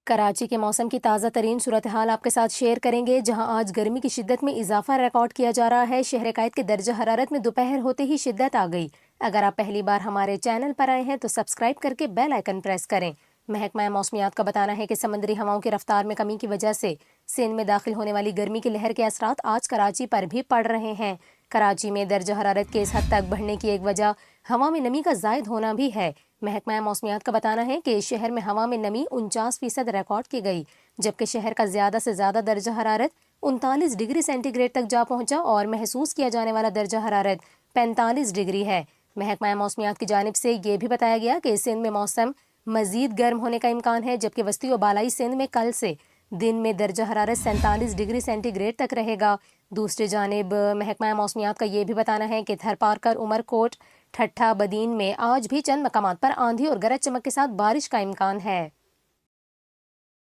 کراچی کے موسم کی تازہ ترین صورتحال آپ کے ساتھ شیئر کریں گے، جہاں آج گرمی کی شدت میں اضافہ ریکارڈ کیا جا رہا ہے۔ شہر قائد کے درجہ حرارت میں دوپہر ہوتے ہی شدت آ گئی۔ اگر آپ پہلی بار ہمارے چینل پر آئے ہیں تو سبسکرائب کر کے بیل آئیکن پریس کریں۔ محکمہ موسمیات کا بتانا ہے کہ سمندری ہواؤں کی رفتار میں کمی کی وجہ سے سندھ میں داخل ہونے والی گرمی کی لہر کے اثرات آج کراچی پر بھی پڑ رہے ہیں۔ کراچی میں درجہ حرارت کے اس حد تک بڑھنے کی ایک وجہ ہوا میں نمی کا زائد ہونا بھی ہے۔ محکمہ موسمیات کا بتانا ہے کہ شہر میں ہوا میں نمی 49% ریکارڈ کی گئی، جبکہ شہر کا زیادہ سے زیادہ درجہ حرارت 39 ڈگری سینٹی گریڈ تک جا پہنچا اور محسوس کیا جانے والا درجہ حرارت 45 ڈگری ہے۔ محکمہ موسمیات کی جانب سے یہ بھی بتایا گیا کہ سندھ میں موسم مزید گرم ہونے کا امکان ہے، جبکہ وسطی و بالائی سندھ میں کل سے دن میں درجہ حرارت 47 ڈگری سینٹی گریڈ تک رہے گا۔ دوسری جانب محکمہ موسمیات کا یہ بھی بتانا ہے کہ تھر پارکر، عمر کوٹ، ٹھٹھہ بدین میں آج بھی چند مقامات پر آندھی اور گرج چمک کے ساتھ بارش کا امکان ہے۔